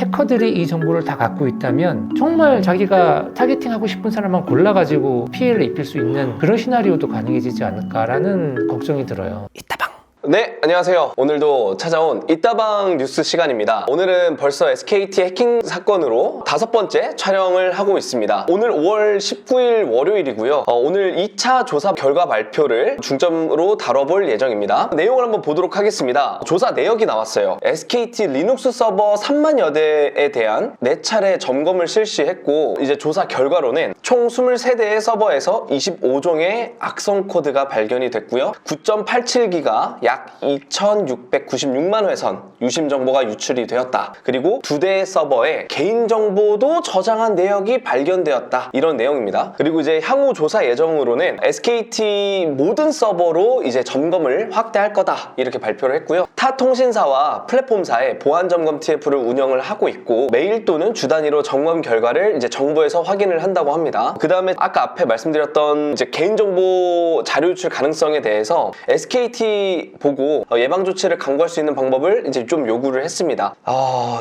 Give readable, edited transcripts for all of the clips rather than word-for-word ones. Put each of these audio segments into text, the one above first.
해커들이 이 정보를 다 갖고 있다면 정말 자기가 타겟팅하고 싶은 사람만 골라가지고 피해를 입힐 수 있는 그런 시나리오도 가능해지지 않을까라는 걱정이 들어요. 네, 안녕하세요. 오늘도 찾아온 이따방 뉴스 시간입니다. 오늘은 벌써 SKT 해킹 사건으로 5번째 촬영을 하고 있습니다. 오늘 5월 19일 월요일이고요. 오늘 2차 조사 결과 발표를 중점으로 다뤄볼 예정입니다. 내용을 한번 보도록 하겠습니다. 조사 내역이 나왔어요. SKT 리눅스 서버 3만여 대에 대한 4차례 점검을 실시했고, 이제 조사 결과로는 총 23대의 서버에서 25종의 악성 코드가 발견이 됐고요. 9.87기가 약 2,696만 회선 유심 정보가 유출이 되었다. 그리고 2대의 서버에 개인정보도 저장한 내역이 발견되었다. 이런 내용입니다. 그리고 이제 향후 조사 예정으로는 SKT 모든 서버로 이제 점검을 확대할 거다. 이렇게 발표를 했고요. 타 통신사와 플랫폼사의 보안 점검 TF를 운영을 하고 있고, 매일 또는 주 단위로 점검 결과를 이제 정부에서 확인을 한다고 합니다. 그 다음에 아까 앞에 말씀드렸던 이제 개인정보 자료 유출 가능성에 대해서 SKT 보고 예방 조치를 강구할 수 있는 방법을 이제 좀 요구를 했습니다.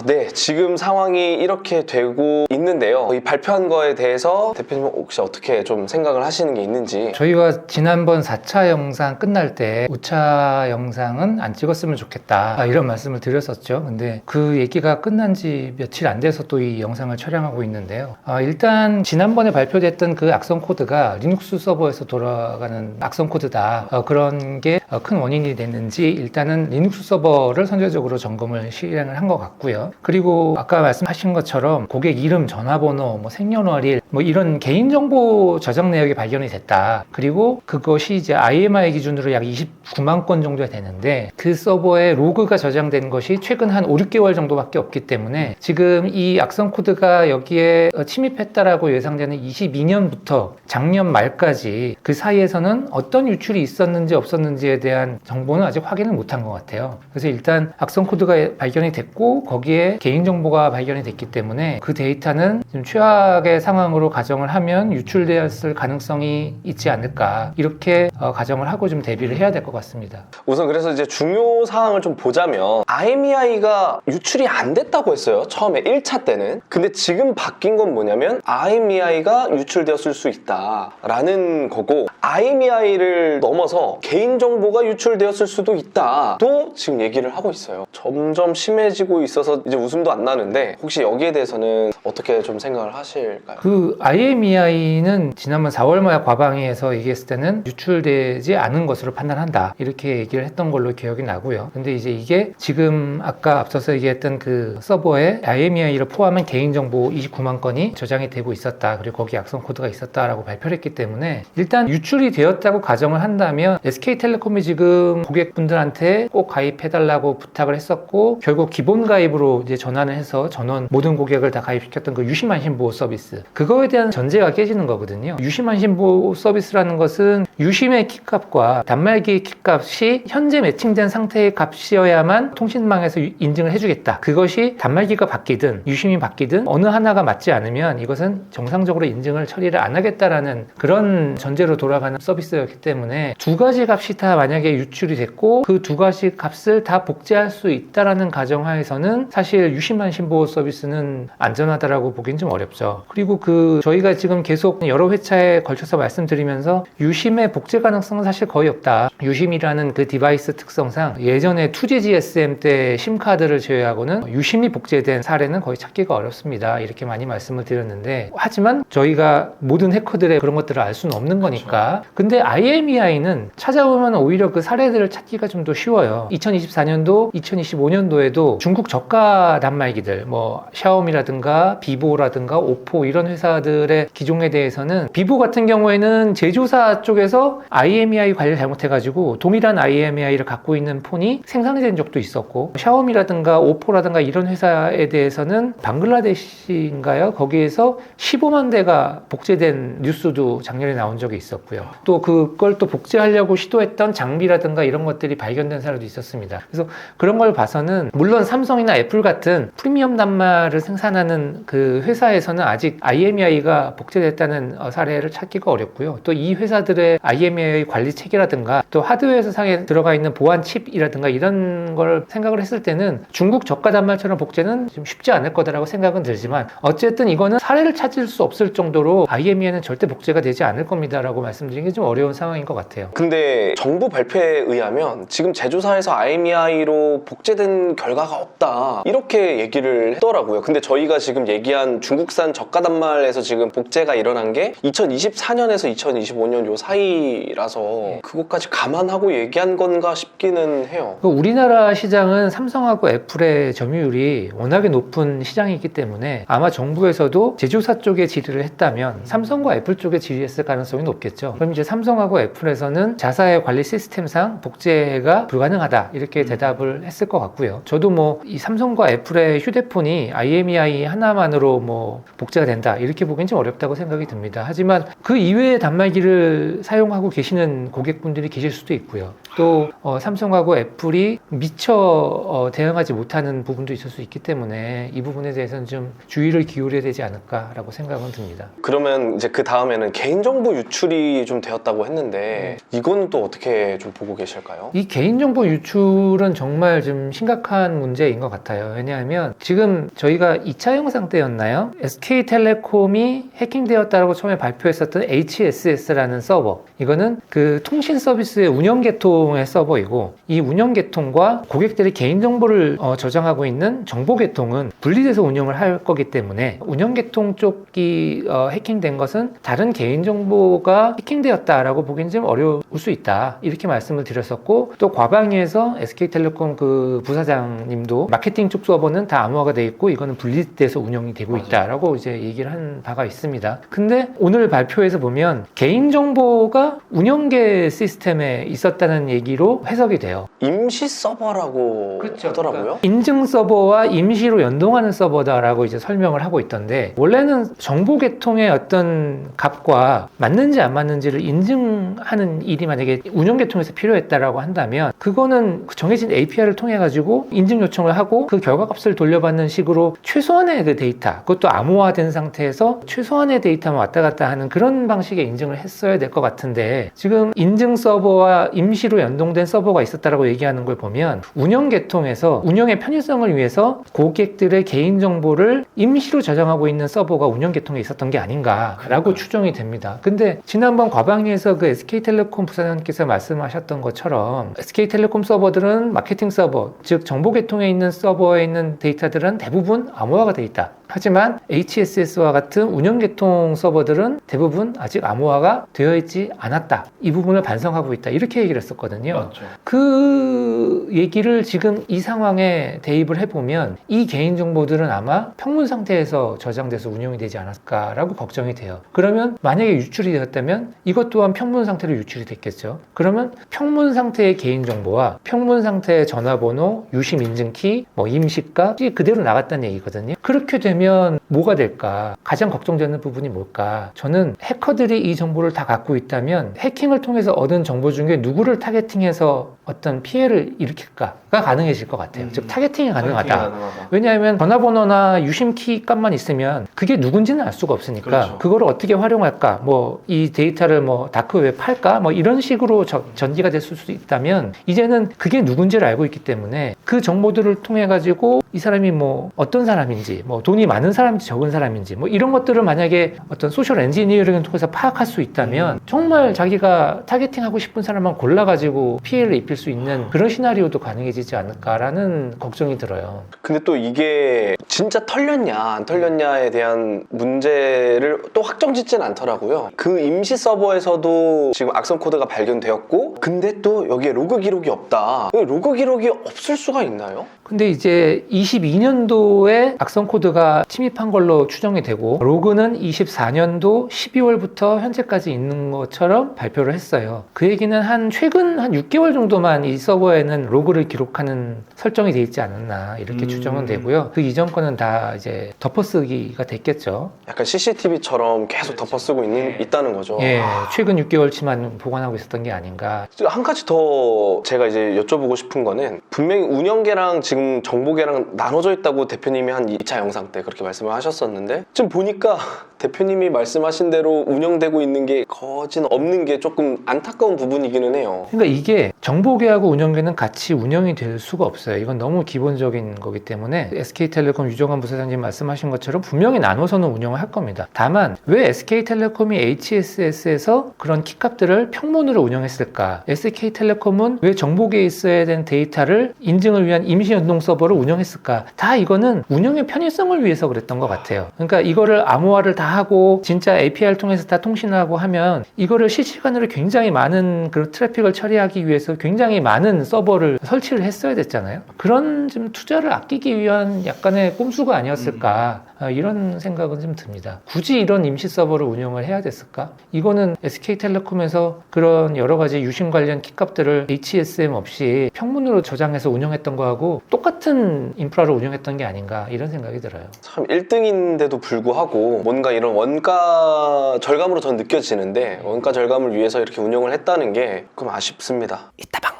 네, 지금 상황이 이렇게 되고 있는데요. 이 발표한 거에 대해서 대표님 혹시 어떻게 좀 생각을 하시는 게 있는지. 저희가 지난번 4차 영상 끝날 때 5차 영상은 안 찍었으면 좋겠다 이런 말씀을 드렸었죠. 근데 그 얘기가 끝난 지 며칠 안 돼서 또 이 영상을 촬영하고 있는데요. 일단 지난번에 발표됐던 그 악성 코드가 리눅스 서버에서 돌아가는 악성 코드다. 그런 게 큰 원인이 됐는지 일단은 리눅스 서버를 선제적으로 점검을 실행을 한 것 같고요. 그리고 아까 말씀하신 것처럼 고객 이름, 전화번호, 생년월일 이런 개인정보 저장 내역이 발견이 됐다. 그리고 그것이 이제 IMI 기준으로 약 29만 건 정도 되는데, 그 서버에 로그가 저장된 것이 최근 한 5, 6개월 정도밖에 없기 때문에 지금 이 악성 코드가 여기에 침입했다라고 예상되는 22년부터 작년 말까지 그 사이에서는 어떤 유출이 있었는지 없었는지에 대한 정보는 아직 확인을 못한 것 같아요. 그래서 일단 악성 코드가 발견이 됐고 거기에 개인정보가 발견이 됐기 때문에 그 데이터는 지금 최악의 상황으로 가정을 하면 유출되었을 가능성이 있지 않을까, 이렇게 가정을 하고 좀 대비를 해야 될 것 같습니다. 우선 그래서 이제 중요 사항을 좀 보자면, IMEI가 유출이 안 됐다고 했어요, 처음에 1차 때는. 근데 지금 바뀐 건 뭐냐면 IMEI가 유출되었을 수 있다 라는 거고, IMEI를 넘어서 개인정보가 유출되었을 수도 있다 또 지금 얘기를 하고 있어요. 점점 심해지고 있어서 이제 웃음도 안 나는데, 혹시 여기에 대해서는 어떻게 좀 생각을 하실까요? 그 IMEI는 지난번 4월 말 과방위에서 얘기했을 때는 유출되지 않은 것으로 판단한다, 이렇게 얘기를 했던 걸로 기억이 나고요. 근데 이제 이게 지금 아까 앞서서 얘기했던 그 서버에 IMEI를 포함한 개인정보 29만 건이 저장이 되고 있었다, 그리고 거기 악성 코드가 있었다라고 발표를 했기 때문에 일단 유출이 되었다고 가정을 한다면 SK텔레콤이 지금 고객분들한테 꼭 가입해달라고 부탁을 했었고, 결국 기본 가입으로 이제 전환을 해서 전원 모든 고객을 다 가입시켰던 그 유심안심보호 서비스, 그거에 대한 전제가 깨지는 거거든요. 유심안심보호 서비스라는 것은 유심의 키값과 단말기의 키값이 현재 매칭된 상태의 값이어야만 통신망에서 인증을 해주겠다. 그것이 단말기가 바뀌든 유심이 바뀌든 어느 하나가 맞지 않으면 이것은 정상적으로 인증을 처리를 안 하겠다라는 그런 전제로 돌아가는 서비스였기 때문에 두 가지 값이 다 만약에 유출이 됐고 그 두 가지 값을 다 복제할 수 있다라는 가정하에서는 사실 유심안심보호 서비스는 안전하다라고 보기는 좀 어렵죠. 그리고 저희가 지금 계속 여러 회차에 걸쳐서 말씀드리면서 유심의 복제 가능성은 사실 거의 없다. 유심이라는 그 디바이스 특성상 예전에 2G GSM 때 심카드를 제외하고는 유심이 복제된 사례는 거의 찾기가 어렵습니다. 이렇게 많이 말씀을 드렸는데, 하지만 저희가 모든 해커들의 그런 것들을 알 수는 없는 거니까. 근데 IMEI는 찾아보면 오히려 그 사례들을 찾기가 좀 더 쉬워요. 2024년도, 2025년도에도 중국 저가 단말기들, 샤오미라든가 비보라든가 오포 이런 회사들의 기종에 대해서는, 비보 같은 경우에는 제조사 쪽에서 IMEI 관리를 잘못해가지고 동일한 IMEI를 갖고 있는 폰이 생산이 된 적도 있었고, 샤오미라든가 오포라든가 이런 회사에 대해서는 방글라데시인가요? 거기에서 15만 대가 복제된 뉴스도 작년에 나온 적이 있었고요. 또 그걸 또 복제하려고 시도했던 장비라든가 이런 것들이 발견된 사례도 있었습니다. 그래서 그런 걸 봐서는 물론 삼성이나 애플 같은 프리미엄 단말을 생산하는 그 회사에서는 아직 IMEI가 복제됐다는 사례를 찾기가 어렵고요. 또 이 회사들의 IMEI 관리 체계라든가 또 하드웨어 상에 들어가 있는 보안 칩이라든가 이런 걸 생각을 했을 때는 중국 저가 단말처럼 복제는 좀 쉽지 않을 거다라고 생각은 들지만 어쨌든 이거는 사례를 찾을 수 없을 정도로 IMEI는 절대 복제가 되지 않을 겁니다라고 말씀드리는 게 좀 어려운 상황인 것 같아요. 근데 정부 발표에 의하면 지금 제조사에서 IMEI로 복제된 결과가 없다 이렇게 얘기를 했더라고요. 근데 저희가 지금 얘기한 중국산 저가 단말에서 지금 복제가 일어난 게 2024년에서 2025년 요 사이라서 그것까지 감안하고 얘기한 건가 싶기는 해요. 우리나라 시장은 삼성하고 애플의 점유율이 워낙에 높은 시장이기 때문에 아마 정부에서도 제조사 쪽에 질의를 했다면 삼성과 애플 쪽에 질의했을 가능성이 높겠죠. 그럼 이제 삼성하고 애플에서는 자사의 관리 시스템상 복제가 불가능하다 이렇게 대답을 했을 것 같고요. 저도 뭐 이 삼성과 애플의 휴대폰이 IMEI 하나만으로 뭐 복제가 된다 이렇게 보기엔 좀 어렵다고 생각이 듭니다. 하지만 그 이외의 단말기를 사용하고 계시는 고객분들이 계실 수도 있고요. 또 삼성하고 애플이 미처 대응하지 못하는 부분도 있을 수 있기 때문에 이 부분에 대해서는 좀 주의를 기울여야 되지 않을까라고 생각은 듭니다. 그러면 이제 그 다음에는 개인정보 유출이 좀 되었다고 했는데 이건 또 어떻게 좀 보고 계실까요? 이 개인정보 유출은 정말 좀 심각한 문제인 것 같아요. 왜냐하면 지금 저희가 2차 영상 때였나요? SK텔레콤이 해킹되었다고 처음에 발표했었던 HSS라는 서버, 이거는 그 통신 서비스의 운영 계통의 서버이고 이 운영 계통과 고객들의 개인정보를 저장하고 있는 정보 계통은 분리돼서 운영을 할 거기 때문에 운영 계통 쪽이 해킹된 것은 다른 개인정보가 해킹되었다라고 보기엔 좀 어려울 수 있다 이렇게 말씀을 드렸었고, 또 과방위에서 SK텔레콤 그 부사장님도 마케팅 쪽 서버는 다 암호화가 돼 있고 이거는 분리돼서 운영이 되고 있다라고 이제 얘기를 한 바가 있습니다. 근데 오늘 발표에서 보면 개인정보가 운영계 시스템에 있었다는 얘기로 해석이 돼요. 임시 서버라고 하더라고요. 그러니까 인증 서버와 임시로 연동하는 서버다라고 이제 설명을 하고 있던데, 원래는 정보 계통의 어떤 값과 맞는지 안 맞는지를 인증하는 일이 만약에 운영 계통에서 필요했다라고 한다면 그거는 정해진 API를 통해 가지고 인증 요청을 하고 그 결과값을 돌려받는 식으로 최소한의 그 데이터, 그것도 암호화된 상태에서 최소한의 데이터만 왔다 갔다 하는 그런 방식의 인증을 했어야 될 것 같은데, 지금 인증 서버와 임시로 연동된 서버가 있었다라고 얘기하는 걸 보면 운영 계통에서 운영의 편의성을 위해서 고객들의 개인정보를 임시로 저장하고 있는 서버가 운영 계통에 있었던 게 아닌가라고 추정이 됩니다. 근데 지난번 과방위에서 그 SK텔레콤 부사장님께서 말씀하셨던 것처럼 SK텔레콤 서버들은 마케팅 서버, 즉 정보 계통에 있는 서버에 있는 데이터들은 대부분 암호화가 돼 있다. 하지만 HSS와 같은 운영 계통 서버들은 대부분 아직 암호화가 되어 있지 않았다. 이 부분을 반성하고 있다. 이렇게 얘기를 했었거든요. 맞죠. 그 얘기를 지금 이 상황에 대입을 해보면 이 개인정보들은 아마 평문 상태에서 저장돼서 운영이 되지 않았을까라고 걱정이 돼요. 그러면 만약에 유출이 되었다면 이것 또한 평문 상태로 유출이 됐겠죠. 그러면 평문 상태의 개인정보와 평문 상태의 전화번호, 유심 인증키, 임시가 그대로 나갔다는 얘기거든요. 그렇게 되면 뭐가 될까? 가장 걱정되는 부분이 뭘까? 저는 해커들이 이 정보를 다 갖고 있다면 해킹을 통해서 얻은 정보 중에 누구를 타겟팅해서 어떤 피해를 일으킬까가 가능해질 것 같아요. 즉 타겟팅이 가능하다. 왜냐하면 전화번호나 유심키 값만 있으면 그게 누군지는 알 수가 없으니까 그렇죠. 그거를 어떻게 활용할까? 이 데이터를 다크웹에 팔까? 이런 식으로 전개가 됐을 수 있다면 이제는 그게 누군지를 알고 있기 때문에 그 정보들을 통해 가지고 이 사람이 어떤 사람인지, 돈이 많은 사람인지 적은 사람인지 이런 것들을 만약에 어떤 소셜 엔지니어링을 통해서 파악할 수 있다면 정말 자기가 타겟팅하고 싶은 사람만 골라가지고 피해를 입힐 수 있는 그런 시나리오도 가능해지지 않을까라는 걱정이 들어요. 근데 또 이게 진짜 털렸냐 안 털렸냐에 대한 문제를 또 확정짓지는 않더라고요. 그 임시 서버에서도 지금 악성 코드가 발견되었고, 근데 또 여기에 로그 기록이 없다. 로그 기록이 없을 수가 있나요? 근데 이제 22년도에 악성 코드가 침입한 걸로 추정이 되고 로그는 24년도 12월부터 현재까지 있는 것처럼 발표를 했어요. 그 얘기는 최근 6개월 정도만 이 서버에는 로그를 기록하는 설정이 돼 있지 않았나 이렇게 추정은 되고요. 그 이전 거는 다 이제 덮어쓰기가 됐겠죠. 약간 CCTV처럼 계속 덮어쓰고 있다는 거죠. 예, 최근 6개월치만 보관하고 있었던 게 아닌가. 한 가지 더 제가 이제 여쭤보고 싶은 거는 분명히 운영계랑 지금 정보계랑 나눠져 있다고 대표님이 한 2차 영상 때 그렇게 말씀을 하셨었는데 지금 보니까 대표님이 말씀하신 대로 운영되고 있는 게 거진 없는 게 조금 안타까운 부분이기는 해요. 그러니까 이게 정보계하고 운영계는 같이 운영이 될 수가 없어요. 이건 너무 기본적인 거기 때문에 SK텔레콤 유정환 부사장님 말씀하신 것처럼 분명히 나눠서는 운영을 할 겁니다. 다만 왜 SK텔레콤이 HSS에서 그런 키값들을 평문으로 운영했을까? SK텔레콤은 왜 정보계에 있어야 되는 데이터를 인증을 위한 임시 연동 서버를 운영했을까? 다 이거는 운영의 편의성을 위해서 그랬던 것 같아요. 그러니까 이거를 암호화를 다 하고 진짜 API를 통해서 다 통신하고 하면 이거를 실시간으로 굉장히 많은 그 트래픽을 처리하기 위해서 굉장히 많은 서버를 설치를 했어야 됐잖아요. 그런 좀 투자를 아끼기 위한 약간의 꼼수가 아니었을까 이런 생각은 좀 듭니다. 굳이 이런 임시 서버를 운영을 해야 됐을까? 이거는 SK텔레콤에서 그런 여러 가지 유심 관련 키값들을 HSM 없이 평문으로 저장해서 운영했던 거하고 똑같은 인프라를 운영했던 게 아닌가 이런 생각이 들어요. 참 1등인데도 불구하고 뭔가 이런 원가 절감으로 전 느껴지는데 원가 절감을 위해서 이렇게 운영을 했다는 게 좀 아쉽습니다. 이따방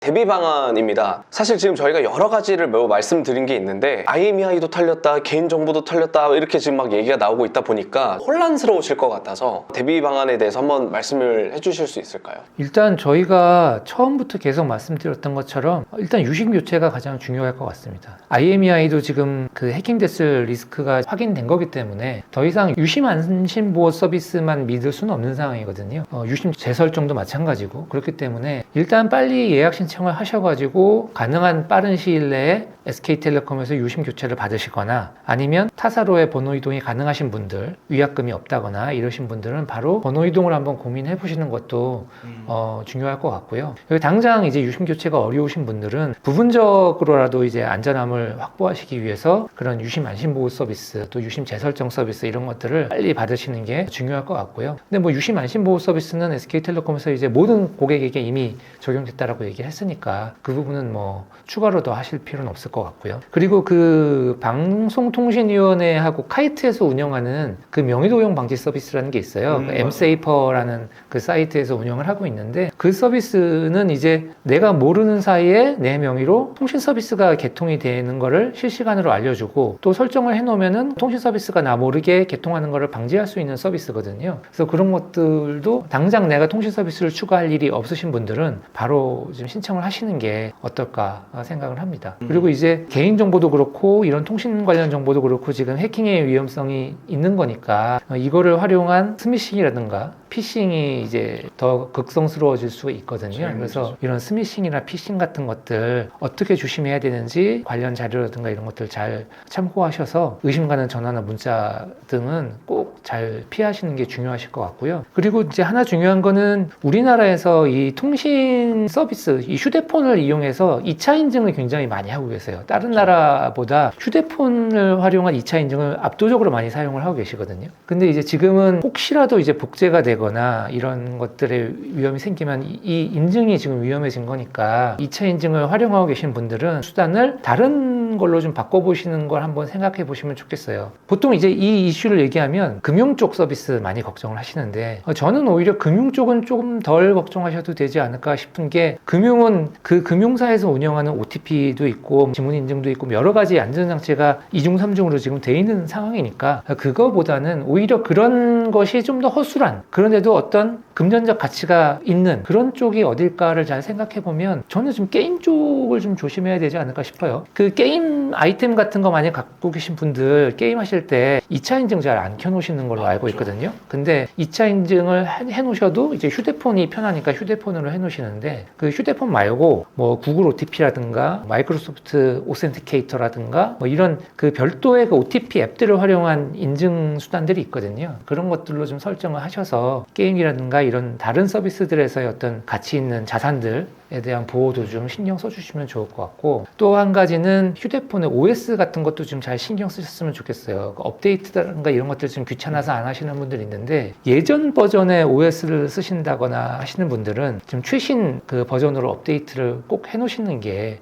대비 방안입니다. 사실 지금 저희가 여러 가지를 매우 말씀드린 게 있는데 IMEI도 털렸다, 개인정보도 털렸다 이렇게 지금 막 얘기가 나오고 있다 보니까 혼란스러우실 것 같아서 대비 방안에 대해서 한번 말씀을 해주실 수 있을까요? 일단 저희가 처음부터 계속 말씀드렸던 것처럼 일단 유심 교체가 가장 중요할 것 같습니다. IMEI도 지금 그 해킹됐을 리스크가 확인된 거기 때문에 더 이상 유심 안심보호 서비스만 믿을 수는 없는 상황이거든요. 유심 재설정도 마찬가지고 그렇기 때문에 일단 빨리 예약 신청을 하셔가지고 가능한 빠른 시일 내에 SK텔레콤에서 유심 교체를 받으시거나 아니면 타사로의 번호 이동이 가능하신 분들, 위약금이 없다거나 이러신 분들은 바로 번호 이동을 한번 고민해 보시는 것도 중요할 것 같고요. 당장 이제 유심 교체가 어려우신 분들은 부분적으로라도 이제 안전함을 확보하시기 위해서 그런 유심 안심보호 서비스, 또 유심 재설정 서비스 이런 것들을 빨리 받으시는 게 중요할 것 같고요. 근데 뭐 유심 안심보호 서비스는 SK텔레콤에서 이제 모든 고객에게 이미 적용됐다라고 얘기했으니까 그 부분은 뭐 추가로 더 하실 필요는 없을 것 같고요. 그리고 그 방송통신위원회하고 카이트에서 운영하는 그 명의도용 방지 서비스라는 게 있어요. 그 msafer라는 그 사이트에서 운영을 하고 있는데 그 서비스는 이제 내가 모르는 사이에 내 명의로 통신 서비스가 개통이 되는 거를 실시간으로 알려주고 또 설정을 해놓으면은 통신 서비스가 나 모르게 개통하는 거를 방지할 수 있는 서비스거든요. 그래서 그런 것들도 당장 내가 통신 서비스를 추가할 일이 없으신 분들은 바로 좀 신청을 하시는 게 어떨까 생각을 합니다. 그리고 이제 개인정보도 그렇고 이런 통신 관련 정보도 그렇고 지금 해킹의 위험성이 있는 거니까 이거를 활용한 스미싱이라든가 피싱이 이제 더 극성스러워질 수가 있거든요. 그래서 이런 스미싱이나 피싱 같은 것들 어떻게 조심해야 되는지 관련 자료라든가 이런 것들 잘 참고하셔서 의심 가는 전화나 문자 등은 꼭 잘 피하시는 게 중요하실 것 같고요. 그리고 이제 하나 중요한 거는 우리나라에서 이 통신 서비스, 이 휴대폰을 이용해서 2차 인증을 굉장히 많이 하고 계세요. 다른 나라보다 휴대폰을 활용한 2차 인증을 압도적으로 많이 사용을 하고 계시거든요. 근데 이제 지금은 혹시라도 이제 복제가 되거나 이런 것들의 위험이 생기면 이 인증이 지금 위험해진 거니까 2차 인증을 활용하고 계신 분들은 수단을 다른 걸로 좀 바꿔보시는 걸 한번 생각해 보시면 좋겠어요. 보통 이제 이 이슈를 얘기하면 금융 쪽 서비스 많이 걱정을 하시는데 저는 오히려 금융 쪽은 조금 덜 걱정하셔도 되지 않을까 싶은 게 금융은 그 금융사에서 운영하는 OTP도 있고 지문 인증도 있고 여러 가지 안전장치가 2중 3중으로 지금 돼 있는 상황이니까 그거보다는 오히려 그런 것이 좀 더 허술한 그런데도 어떤 금전적 가치가 있는 그런 쪽이 어딜까를 잘 생각해 보면 저는 좀 게임 쪽을 좀 조심해야 되지 않을까 싶어요. 그 게임 아이템 같은 거 많이 갖고 계신 분들 게임 하실 때 2차 인증 잘 안 켜놓으시는 걸로 알고 있거든요. 근데 2차 인증을 해놓으셔도 이제 휴대폰이 편하니까 휴대폰으로 해놓으시는데 그 휴대폰 말고 뭐 구글 OTP라든가 마이크로소프트 오센티케이터라든가 뭐 이런 그 별도의 그 OTP 앱들을 활용한 인증 수단들이 있거든요. 그런 것들로 좀 설정을 하셔서 게임이라든가 이런 다른 서비스들에서의 어떤 가치 있는 자산들에 대한 보호도 좀 신경 써주시면 좋을 것 같고 또 한 가지는 휴대폰의 OS 같은 것도 좀 잘 신경 쓰셨으면 좋겠어요. 업데이트라든가 이런 것들 좀 귀찮아서 안 하시는 분들 있는데 예전 버전의 OS를 쓰신다거나 하시는 분들은 좀 최신 그 버전으로 업데이트를 꼭 해놓으시는 게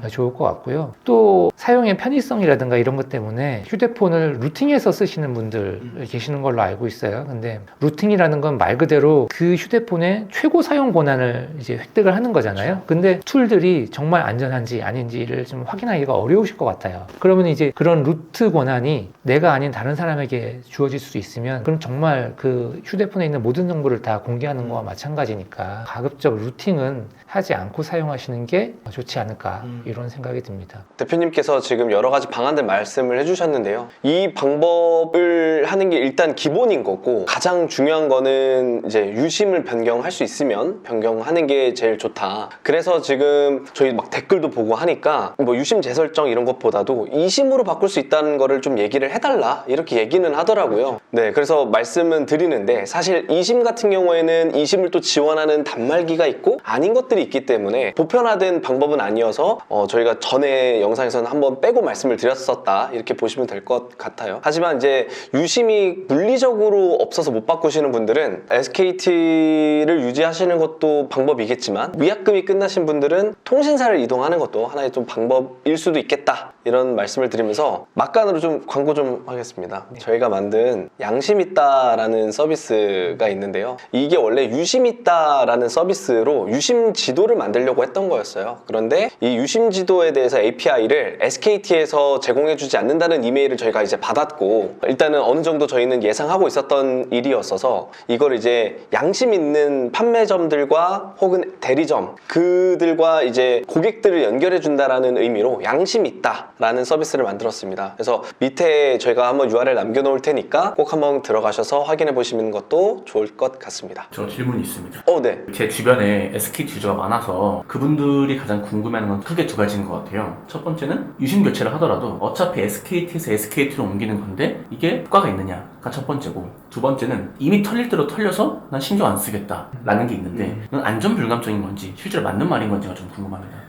좋을 것 같고요. 또 사용의 편의성이라든가 이런 것 때문에 휴대폰을 루팅해서 쓰시는 분들 계시는 걸로 알고 있어요. 근데 루팅이라는 건 말 그대로 그 휴대폰의 최고 사용 권한을 이제 획득을 하는 거잖아요. 거잖아요. 근데 툴들이 정말 안전한지 아닌지를 좀 확인하기가 어려우실 것 같아요. 그러면 이제 그런 루트 권한이 내가 아닌 다른 사람에게 주어질 수 있으면 그럼 정말 그 휴대폰에 있는 모든 정보를 다 공개하는 거와 마찬가지니까 가급적 루팅은 하지 않고 사용하시는 게 좋지 않을까 이런 생각이 듭니다. 대표님께서 지금 여러 가지 방안들 말씀을 해주셨는데요. 이 방법을 하는 게 일단 기본인 거고 가장 중요한 거는 이제 유심을 변경할 수 있으면 변경하는 게 제일 좋다. 그래서 지금 저희 막 댓글도 보고 하니까 뭐 유심 재설정 이런 것보다도 이심으로 바꿀 수 있다는 거를 좀 얘기를 해달라 이렇게 얘기는 하더라고요. 네, 그래서 말씀은 드리는데 사실 이심 같은 경우에는 이심을 또 지원하는 단말기가 있고 아닌 것들이 있기 때문에 보편화된 방법은 아니어서 저희가 전에 영상에서는 한번 빼고 말씀을 드렸었다 이렇게 보시면 될 것 같아요. 하지만 이제 유심이 물리적으로 없어서 못 바꾸시는 분들은 SKT를 유지하시는 것도 방법이겠지만 위약금이 끝나신 분들은 통신사를 이동하는 것도 하나의 좀 방법일 수도 있겠다 이런 말씀을 드리면서 막간으로 좀 광고 좀 하겠습니다. 저희가 만든 양심있다라는 서비스가 있는데요. 이게 원래 유심있다라는 서비스로 유심 지도를 만들려고 했던 거였어요. 그런데 이 유심 지도에 대해서 API를 SKT에서 제공해주지 않는다는 이메일을 저희가 이제 받았고 일단은 어느 정도 저희는 예상하고 있었던 일이었어서 이걸 이제 양심 있는 판매점들과 혹은 대리점 그들과 이제 고객들을 연결해 준다라는 의미로 양심 있다라는 서비스를 만들었습니다. 그래서 밑에 저희가 한번 URL 남겨놓을 테니까 꼭 한번 들어가셔서 확인해 보시는 것도 좋을 것 같습니다. 저 질문이 있습니다. 네. 제 주변에 SKT 유저가 많아서 그분들이 가장 궁금해하는 건 크게 두 가지인 것 같아요. 첫 번째는 유심 교체를 하더라도 어차피 SKT에서 SKT로 옮기는 건데 이게 효과가 있느냐가 첫 번째고, 두 번째는 이미 털릴 대로 털려서 난 신경 안 쓰겠다 라는 게 있는데 이건 안전 불감증인 건지 실제로 맞는 말인 건지가 좀 궁금합니다.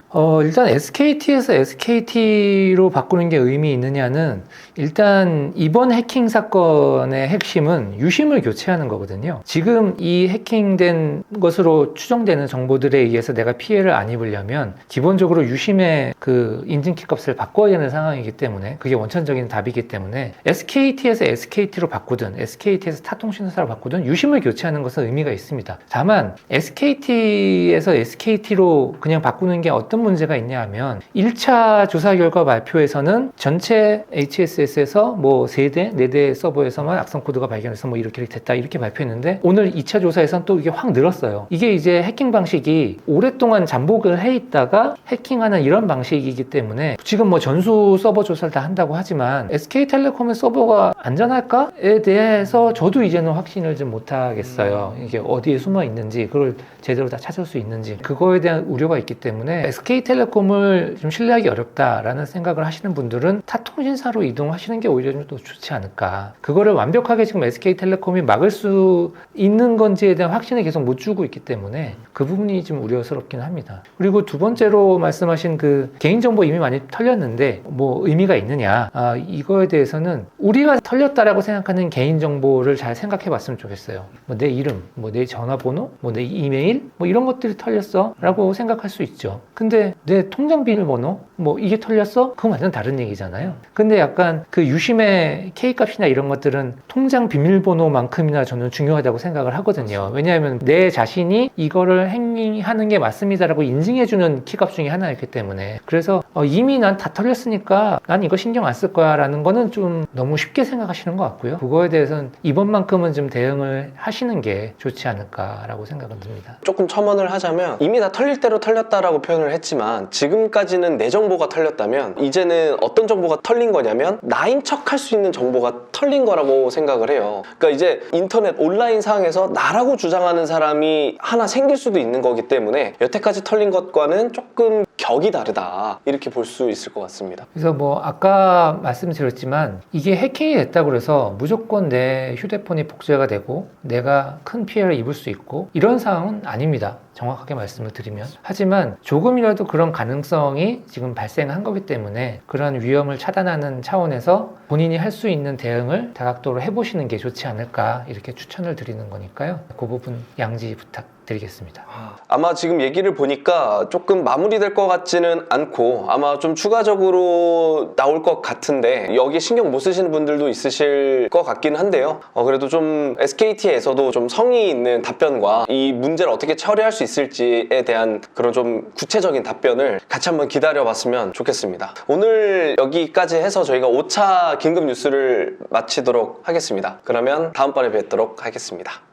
일단 SKT에서 SKT로 바꾸는 게 의미 있느냐는 일단 이번 해킹 사건의 핵심은 유심을 교체하는 거거든요. 지금 이 해킹된 것으로 추정되는 정보들에 의해서 내가 피해를 안 입으려면 기본적으로 유심의 그 인증키 값을 바꿔야 되는 상황이기 때문에 그게 원천적인 답이기 때문에 SKT에서 SKT로 바꾸든 SKT에서 타통신사로 바꾸든 유심을 교체하는 것은 의미가 있습니다. 다만 SKT에서 SKT로 그냥 바꾸는 게 어떤 문제가 있냐 하면 1차 조사 결과 발표에서는 전체 HSS에서 뭐 3대, 4대 서버에서만 악성 코드가 발견해서 뭐 이렇게 됐다 이렇게 발표했는데 오늘 2차 조사에서는 또 이게 확 늘었어요. 이게 이제 해킹 방식이 오랫동안 잠복을 해 있다가 해킹하는 이런 방식이기 때문에 지금 뭐 전수 서버 조사를 다 한다고 하지만 SK텔레콤의 서버가 안전할까에 대해서 저도 이제는 확신을 좀 못하겠어요. 이게 어디에 숨어 있는지 그걸 제대로 다 찾을 수 있는지 그거에 대한 우려가 있기 때문에 SK텔레콤을 좀 신뢰하기 어렵다라는 생각을 하시는 분들은 타통신사로 이동하시는 게 오히려 좀 더 좋지 않을까. 그거를 완벽하게 지금 SK텔레콤이 막을 수 있는 건지에 대한 확신을 계속 못 주고 있기 때문에 그 부분이 좀 우려스럽긴 합니다. 그리고 두 번째로 말씀하신 그 개인정보 이미 많이 털렸는데 뭐 의미가 있느냐, 이거에 대해서는 우리가 털렸다라고 생각하는 개인정보를 잘 생각해 봤으면 좋겠어요. 뭐 내 이름, 뭐 내 전화번호, 뭐 내 이메일, 뭐 이런 것들이 털렸어 라고 생각할 수 있죠. 근데 내 통장 비밀번호, 뭐 이게 털렸어? 그건 완전 다른 얘기잖아요. 근데 약간 그 유심의 K값이나 이런 것들은 통장 비밀번호만큼이나 저는 중요하다고 생각을 하거든요. 왜냐하면 내 자신이 이거를 행위하는 게 맞습니다라고 인증해주는 키값 중에 하나였기 때문에. 그래서 이미 난 다 털렸으니까 난 이거 신경 안 쓸 거야 라는 거는 좀 너무 쉽게 생각하시는 것 같고요. 그거에 대해서는 이번만큼은 좀 대응을 하시는 게 좋지 않을까라고 생각은 듭니다. 조금 첨언을 하자면 이미 다 털릴 대로 털렸다라고 표현을 했지만 지금까지는 내 정보가 털렸다면 이제는 어떤 정보가 털린 거냐면 나인 척 할 수 있는 정보가 털린 거라고 생각을 해요. 그러니까 이제 인터넷 온라인 상에서 나라고 주장하는 사람이 하나 생길 수도 있는 거기 때문에 여태까지 털린 것과는 조금 격이 다르다 이렇게 볼 수 있을 것 같습니다. 그래서 뭐 아까 말씀드렸지만 이게 해킹이 됐다고 해서 무조건 내 휴대폰이 복제가 되고 내가 큰 피해를 입을 수 있고 이런 상황은 아닙니다. 정확하게 말씀을 드리면. 하지만 조금이라도 그런 가능성이 지금 발생한 거기 때문에 그런 위험을 차단하는 차원에서 본인이 할 수 있는 대응을 다각도로 해보시는 게 좋지 않을까 이렇게 추천을 드리는 거니까요. 그 부분 양지 부탁 드리겠습니다. 아마 지금 얘기를 보니까 조금 마무리될 것 같지는 않고 아마 좀 추가적으로 나올 것 같은데 여기에 신경 못 쓰시는 분들도 있으실 것 같긴 한데요. 그래도 좀 SKT에서도 좀 성의 있는 답변과 이 문제를 어떻게 처리할 수 있을지에 대한 그런 좀 구체적인 답변을 같이 한번 기다려봤으면 좋겠습니다. 오늘 여기까지 해서 저희가 5차 긴급 뉴스를 마치도록 하겠습니다. 그러면 다음번에 뵙도록 하겠습니다.